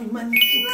est magnifique.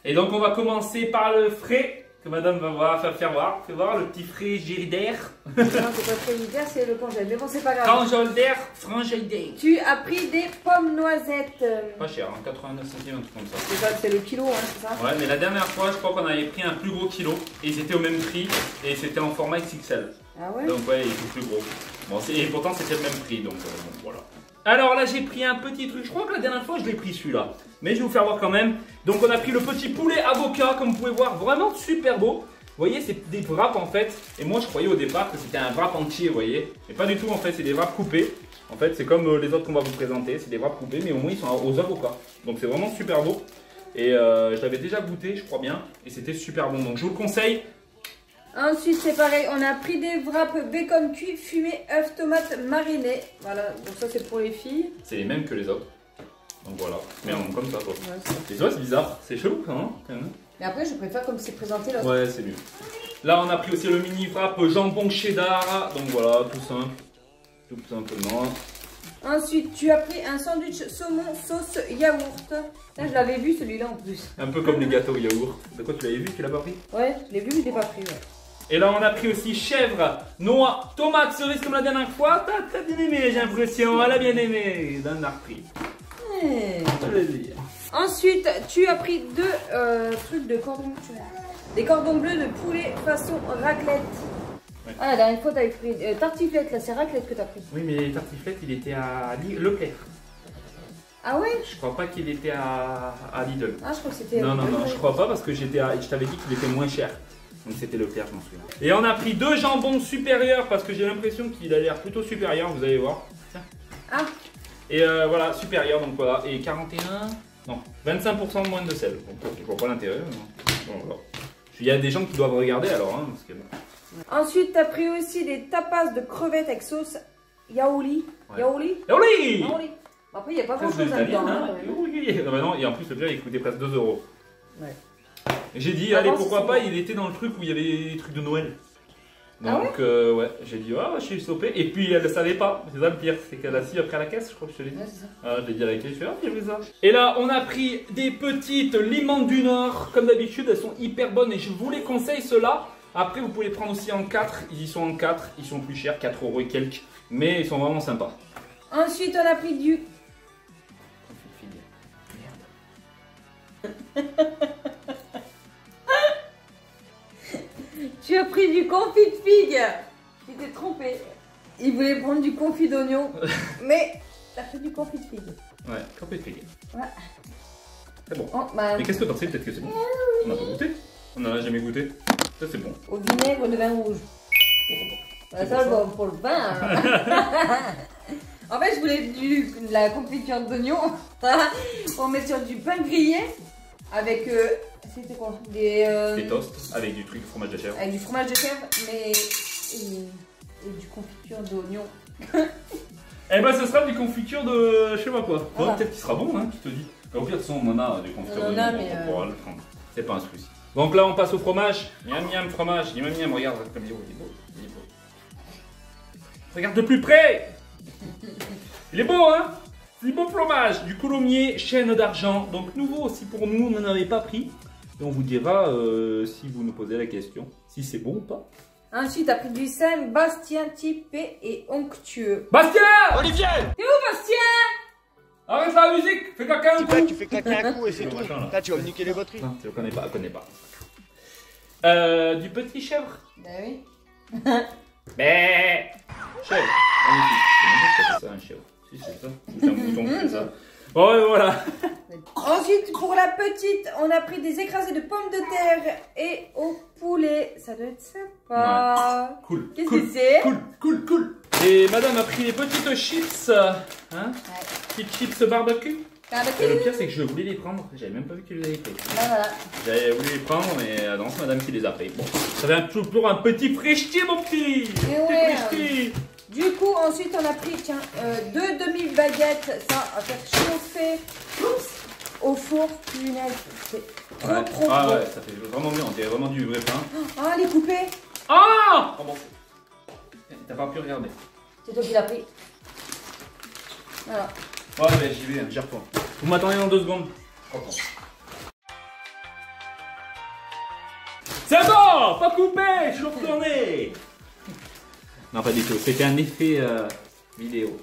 Et donc on va commencer par le frais que madame va faire voir. Fais voir le petit frigidaire. Non, c'est pas frigidaire, c'est le congèle. Mais bon, c'est pas grave. Congèle frigidaire. Tu as pris des pommes noisettes. Pas cher, hein, 89 centimes, un truc comme ça. C'est ça, c'est le kilo, hein, c'est ça? Ouais, mais la dernière fois, je crois qu'on avait pris un plus gros kilo et ils étaient au même prix et c'était en format XXL. Ah ouais? Donc ouais, il était plus gros. Bon, et pourtant c'était le même prix, donc bon, voilà. Alors là, j'ai pris un petit truc. Je crois que la dernière fois, je l'ai pris celui-là. Mais je vais vous faire voir quand même. Donc on a pris le petit poulet avocat, comme vous pouvez voir, vraiment super beau. Vous voyez, c'est des wraps en fait. Et moi, je croyais au départ que c'était un wrap entier, vous voyez. Mais pas du tout, en fait, c'est des wraps coupés. En fait, c'est comme les autres qu'on va vous présenter. C'est des wraps coupés, mais au moins, ils sont aux avocats. Donc c'est vraiment super beau. Et je l'avais déjà goûté, je crois bien. Et c'était super bon. Donc je vous le conseille. Ensuite, c'est pareil, on a pris des wraps bacon cuit, fumé, œufs, tomates marinées. Voilà, donc ça c'est pour les filles. C'est les mêmes que les autres. Donc voilà, mais en comme ça quoi. Ouais, et tu vois, c'est bizarre, c'est chelou quand même. Mais après, je préfère comme c'est présenté là. Ouais, c'est mieux. Là, on a pris aussi le mini wrap jambon cheddar. Donc voilà, tout simple. Tout simplement. Ensuite, tu as pris un sandwich saumon sauce yaourt. Là, je l'avais vu celui-là en plus. Un peu comme les gâteaux yaourt. De quoi tu l'avais vu, tu l'as pas pris? Ouais, je l'ai vu, mais je l'ai pas pris. Ouais. Et là, on a pris aussi chèvre, noix, tomate, cerise comme la dernière fois. T'as bien aimé, j'ai l'impression. Elle a bien aimé. Dan l'a repris. Plaisir. Ensuite, tu as pris deux trucs de cordon. Des cordons bleus de poulet façon raclette. Ouais. Ah, la dernière fois, tu avais pris tartiflette. Là, c'est raclette que tu as pris. Oui, mais les tartiflettes, il était à Leclerc. Ah ouais? Je crois pas qu'il était à Lidl. Ah, je crois que c'était... Non, je crois pas parce que je t'avais dit qu'il était moins cher. Donc c'était Leclerc, je m'en souviens. Et on a pris deux jambons supérieurs parce que j'ai l'impression qu'il a l'air plutôt supérieur, vous allez voir. Tiens. Ah. Et voilà, supérieur, donc voilà. Et 41, non, 25% de moins de sel. Donc je vois pas l'intérêt. Bon, voilà. Il y a des gens qui doivent regarder alors. Hein, parce que... Ensuite, tu as pris aussi des tapas de crevettes avec sauce yaouli. Ouais. Yaouli. Après, il n'y a pas grand chose là-dedans. Hein, non, et en plus, le pire, il coûtait presque 2 €. Ouais. J'ai dit, ah, allez, non, pourquoi pas, il était dans le truc où il y avait des trucs de Noël. Donc, ah ouais, ouais, j'ai dit, ah, je suis stoppé. Et puis, elle ne savait pas. C'est ça le pire, c'est qu'elle a assis après la caisse, je crois que je te l'ai dit. Ouais, c'est ça. Ah, je l'ai dit avec elle, je fais, ah, j'ai vu ça. Et là, on a pris des petites limandes du Nord. Comme d'habitude, elles sont hyper bonnes et je vous les conseille, ceux-là. Après, vous pouvez les prendre aussi en 4. Ils y sont en 4. Ils sont plus chers, 4 € et quelques. Mais ils sont vraiment sympas. Ensuite, on a pris du... Tu as pris du confit de figue. Tu t'es trompé. Il voulait prendre du confit d'oignon. Mais t'as fait du confit de figue. Ouais, confit de figue. Ouais. C'est bon. Oh, bah... Mais qu'est-ce que t'en sais? Peut-être que c'est bon. On n'a pas goûté. On n'en a jamais goûté. Ça, c'est bon. Au vinaigre de vin rouge. Bah, ça, bon, pour le vin. Hein. En fait, je voulais de la confiture d'oignon pour mettre sur du pain grillé avec c'était quoi, des toasts avec du truc de fromage de chèvre. Avec du fromage de chèvre, mais et du confiture d'oignon. Eh ben, ce sera du confiture de je sais pas quoi. Voilà. Peut-être qu'il sera bon, hein, tu te dis. Au pire, de toute façon, on en a des confitures d'oignon. Mais c'est pas un souci. Donc là, on passe au fromage. Miam miam fromage. Miam miam, regarde comme il est beau. Il est beau. Regarde de plus près. Il est beau, hein? C'est beau fromage. Du coulommiers, chêne d'argent. Donc nouveau aussi pour nous, on n'en avait pas pris. Et on vous dira si vous nous posez la question, si c'est bon ou pas. Ensuite, t'as pris du Saint Bastien typé et onctueux. Bastien! Olivier! T'es où, Bastien? Arrête la musique! Fais caca un coup! Tu fais caca un coup et c'est tout. Là, tu vas me niquer les batteries. Non, tu ne connais pas, du petit chèvre. Ben oui. Mais chèvre. C'est ça un chèvre. Si, c'est ça. C'est un mouton, c'est ça. Bon, et voilà. Ensuite, pour la petite, on a pris des écrasés de pommes de terre et au poulet. Ça doit être sympa. Ouais. Cool. Qu'est-ce que c'est? Cool. Et madame a pris les petites chips. Hein? Ouais. Petites chips barbecue. Barbecue. Et le pire, c'est que je voulais les prendre. J'avais même pas vu que je les avais pris. Ben voilà. J'avais voulu les prendre, mais non, c'est madame qui les a pris. Bon, ça fait toujours un petit frichetier, mon petit. Ouais. Du coup, ensuite, on a pris, tiens, 2 demi-baguettes, ça, à faire chauffer au four. Punaise, c'est trop bon. Ouais, ça fait vraiment bien, on dirait vraiment du vrai pain. Ah, les coupés. Ah! Oh bon, t'as pas pu regarder. C'est toi qui l'as pris. Voilà. Ouais, mais j'y vais, j'y retourne. Vous m'attendez dans 2 secondes. C'est bon, pas coupé, je suis retourné. Non, pas du tout, c'était un effet vidéo.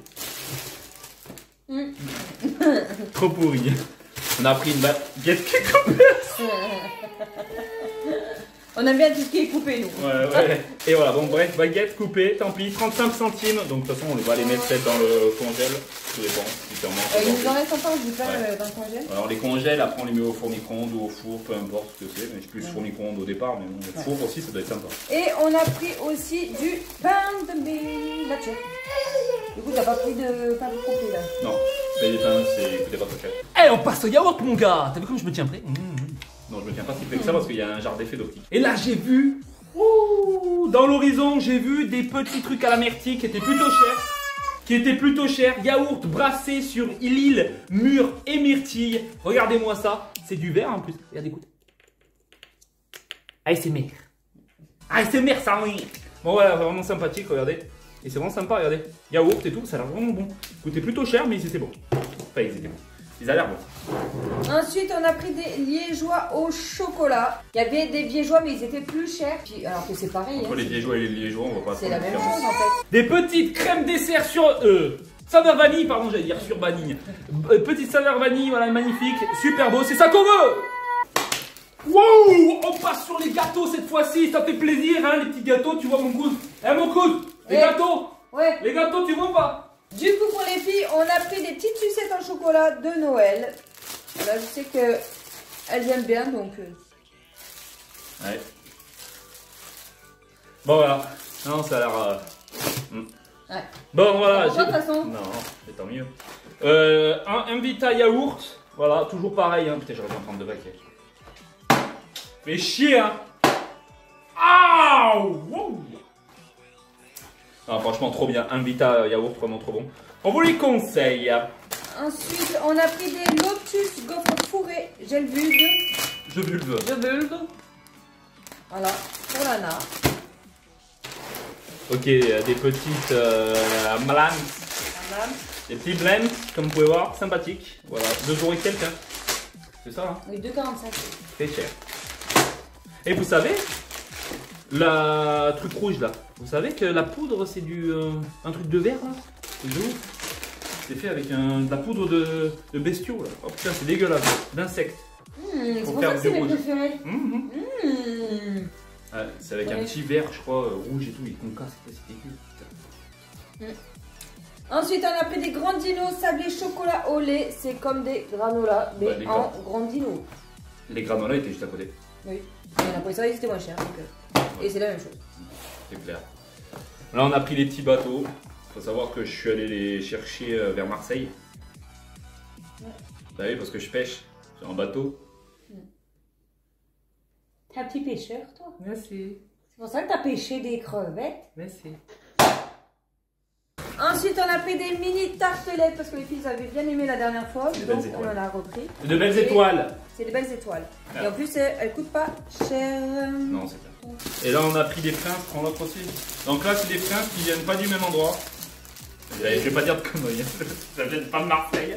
Trop pourri. On a pris une baguette qui est coupée. On aime bien tout ce qui est coupé, nous. Ouais. Et voilà, bon, bref, baguette coupée, tant pis, 35 centimes. Donc, de toute façon, on va les mettre peut-être dans le congèle. Tout dépend, différemment. Il nous en reste encore, je dis pas, dans le congèle. Alors, les congèles, après, on les met au four micro-ondes ou au four, peu importe ce que c'est. Mais je plus four micro-ondes au départ, mais bon, le four aussi, ça doit être sympa. Et on a pris aussi du pain de mie nature. Du coup, t'as pas pris de pain complet là? Non, les pains, c'est pas trop cher. Eh, on passe au yaourt, mon gars. T'as vu comme je me tiens prêt? Non, je me tiens pas si près que ça parce qu'il y a un genre d'effet d'optique. Et là, j'ai vu, dans l'horizon, j'ai vu des petits trucs à la myrtille qui étaient plutôt chers. Yaourt brassé sur l'île, mûre et myrtille. Regardez-moi ça. C'est du verre en plus. Regardez, écoute. ASMR. ASMR, ça oui. Bon, voilà, vraiment sympathique, regardez. Et c'est vraiment sympa, regardez. Yaourt et tout, ça a l'air vraiment bon. Coûtait plutôt cher, mais c'était bon. Enfin, ils étaient bons. Ils ont l'air bons. Ensuite, on a pris des liégeois au chocolat. Il y avait des liégeois, mais ils étaient plus chers. Puis, alors que c'est pareil. Entre les liégeois et les liégeois, on va pas. C'est la même chose en fait. Des petites crèmes dessert sur saveur vanille, pardon, j'allais dire sur vanille. Petite saveur vanille, voilà, magnifique, super beau, c'est ça qu'on veut. Wow, on passe sur les gâteaux cette fois-ci, ça fait plaisir, hein, les petits gâteaux, tu vois mon coude. Eh mon coude, les gâteaux. Ouais. Les gâteaux, tu vois pas? Du coup, pour les filles, on a pris des petites sucettes en chocolat de Noël. Voilà, je sais que elles aiment bien, donc. Ouais. Bon voilà. Non, ça a l'air. Ouais. Bon voilà. De toute façon. Non, c'est tant mieux. Un Vita yaourt. Voilà, toujours pareil. Hein. Putain, j'aurais dû en prendre 2 paquets. Fais chier, hein. Ah wow. Non, franchement, trop bien. Un Vita yaourt, vraiment trop bon. On vous les conseille. Ensuite, on a pris des Lotus gaufres fourrées gel vulve. Je vulve. Voilà, pour Lana. Ok, des petites malams. Des petits blends, comme vous pouvez voir, sympathiques. Voilà, 2 € et quelques. Hein. C'est ça, hein? Oui, 2,45. C'est cher. Et vous savez, la truc rouge là, vous savez que la poudre c'est du un truc de verre là? C'est de ouf. C'est fait avec de la poudre de bestiaux là. Oh putain, c'est dégueulasse, d'insectes. C'est pour ça que c'est mes préférés. Ouais, c'est avec un petit verre, je crois, rouge et tout, il concasse, c'est dégueu. Ensuite, on a pris des grandinos sablés chocolat au lait. C'est comme des granolas, mais en grandinos. Les granolas étaient juste à côté. Oui, mais on a pris ça et c'était moins cher. Et c'est la même chose. C'est clair. Là, on a pris les petits bateaux. Faut savoir que je suis allé les chercher vers Marseille. Ouais. Bah oui, parce que je pêche. J'ai un bateau. T'es un petit pêcheur, toi? Merci. C'est pour ça que t'as pêché des crevettes? Merci. Ensuite, on a pris des mini tartelettes parce que les filles avaient bien aimé la dernière fois. Donc, on en a repris. De belles étoiles. C'est des belles étoiles. Ah. Et en plus, elles coûtent pas cher. Non, c'est clair. Et là, on a pris des princes, prends l'autre aussi. Donc là, c'est des princes qui viennent pas du même endroit. Je vais pas dire de conneries, ça vient pas de Marseille.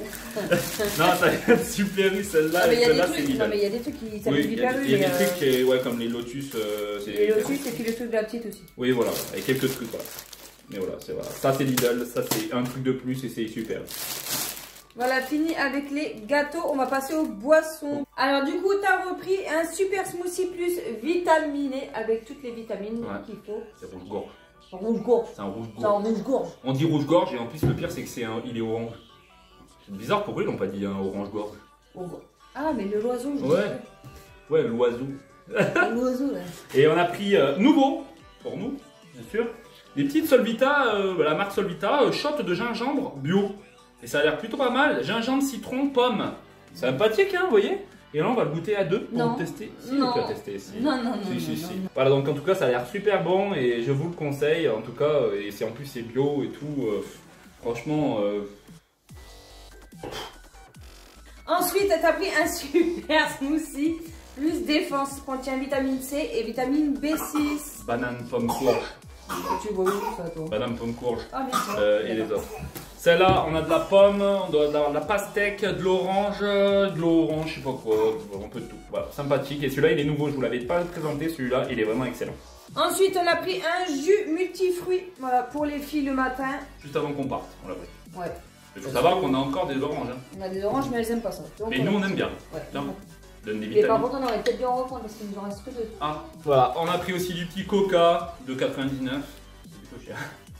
Non, ça vient de Super-U, celle-là. Ah, mais celle-là, c'est Lidl. Non, mais il y a des trucs qui s'appellent Super-U. Il y a des trucs qui, ouais, comme les Lotus. Les Lotus, et puis le truc de la petite aussi. Oui, voilà, avec quelques trucs, voilà. Mais voilà, c'est voilà. Ça, c'est Lidl, ça, c'est un truc de plus et c'est super. Voilà, fini avec les gâteaux. On va passer aux boissons. Alors, du coup, tu as repris un super smoothie plus vitaminé avec toutes les vitamines qu'il faut. C'est rouge-gorge. Rouge-gorge. C'est un rouge-gorge. C'est un rouge-gorge. On dit rouge-gorge et en plus, le pire, c'est que il est orange. C'est bizarre, pourquoi ils l'ont pas dit un orange-gorge? Ah, mais le l'oiseau, je Ouais. Ouais, l'oiseau. L'oiseau, là. Et on a pris nouveau, pour nous, bien sûr, des petites Solvita, la marque Solvita, shot de gingembre bio. Et ça a l'air plutôt pas mal. Gingembre, citron, pomme. Sympathique, hein, vous voyez? Et là, on va le goûter à 2 pour le tester. Si, non. Tu vas tester. Si. Non. Voilà, donc en tout cas, ça a l'air super bon et je vous le conseille. En tout cas, et en plus, c'est bio et tout. Franchement. Ensuite, tu as pris un super smoothie plus défense. Contient vitamine C et vitamine B6. Banane, pomme, courge. Tu vois où ça, toi? Banane, pomme, courge. Ah, bien sûr. Et les autres. Celle-là, on a de la pomme, on doit avoir de la pastèque, de l'orange, je sais pas quoi, un peu de tout. Voilà, sympathique. Et celui-là, il est nouveau, je vous l'avais pas présenté, celui-là, il est vraiment excellent. Ensuite, on a pris un jus multifruits, voilà, pour les filles le matin. Juste avant qu'on parte, on l'a pris. Ouais. Il faut savoir qu'on a encore des oranges. Hein. On a des oranges, mais elles aiment pas ça. Donc, mais nous, on aime bien. Ouais. Donne des Mais vitamines. par contre, on aurait peut-être dû en reprendre parce qu'il nous en reste que 2. Ah, voilà, on a pris aussi du petit coca de 99. C'est plutôt cher.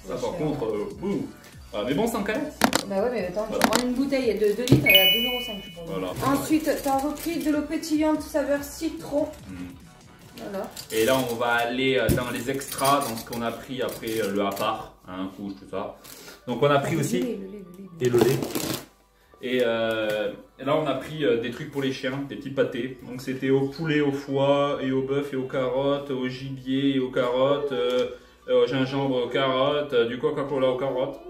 Ça, par contre, voilà, mais bon, c'est en canette. Bah ouais, mais attends, voilà. tu prends une bouteille de 2 litres, elle est à 2,5 €, je pense. Voilà. Ensuite, tu as repris de l'eau pétillante saveur citron. Voilà. Et là, on va aller dans les extras, dans ce qu'on a pris après le à part, hein, couche, tout ça. Donc, on a pris aussi. Et le lait. Et là, on a pris des trucs pour les chiens, des petits pâtés. Donc, c'était au poulet, au foie, et au bœuf, et aux carottes, au gibier, et aux carottes, au gingembre, aux carottes, du Coca-Cola aux carottes.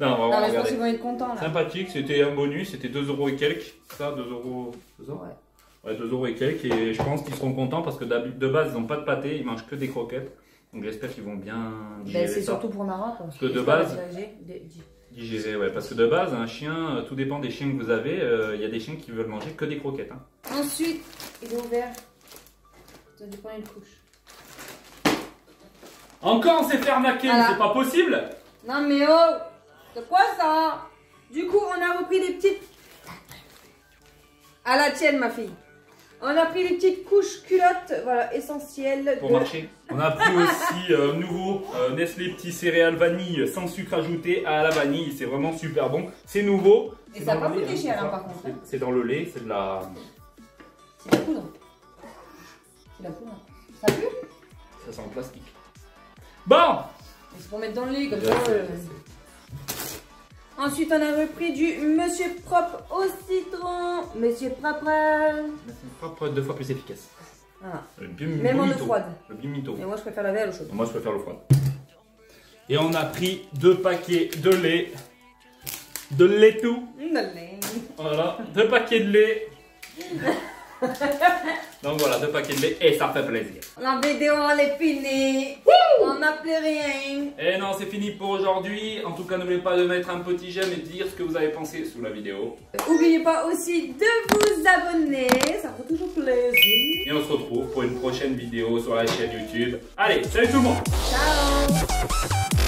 Non, vraiment, mais je pense qu'ils vont être contents là. Sympathique, c'était un bonus, c'était 2 € et quelques. Ça, 2 €, c'est ça? Ouais, 2 € et quelques. Et je pense qu'ils seront contents parce que de base, ils n'ont pas de pâté, ils mangent que des croquettes. Donc, j'espère qu'ils vont bien digérer ça. C'est surtout pour Nara, quoi. Parce que de base. Digérer, ouais, parce que de base, un chien, tout dépend des chiens que vous avez, il y a des chiens qui veulent manger que des croquettes. Hein. Ensuite, il est ouvert. Tu as dû prendre une couche. Encore on s'est fait arnaquer, voilà. C'est pas possible. Non mais oh, c'est quoi ça? Du coup, on a repris des petites... À la tienne, ma fille. On a pris des petites couches culottes, voilà, essentielles. Pour marcher. On a pris aussi nouveau Nestlé petit céréales vanille sans sucre ajouté à la vanille. C'est vraiment super bon. C'est nouveau. Et ça n'a pas coûté cher, hein, par contre. C'est dans le lait, c'est de la... C'est de la poudre. C'est de la poudre. Ça pue? Ça sent le plastique. Bon! C'est pour mettre dans le lit, comme ça. Ensuite, on a repris du Monsieur Propre au citron. Monsieur Propre. Monsieur Propre, 2 fois plus efficace. Voilà. Même en eau froide. Le bimito. Et moi, je préfère la verre à l'eau chaude. Moi, je préfère l'eau froide. Et on a pris 2 paquets de lait. De lait tout. De lait. Voilà, 2 paquets de lait. Donc voilà, 2 paquets de lait et ça fait plaisir. La vidéo, elle est finie. On n'a plus rien. Et non, c'est fini pour aujourd'hui. En tout cas, n'oubliez pas de mettre un petit j'aime et de dire ce que vous avez pensé sous la vidéo. N'oubliez pas aussi de vous abonner, ça fait toujours plaisir. Et on se retrouve pour une prochaine vidéo sur la chaîne YouTube. Allez, salut tout le monde. Ciao.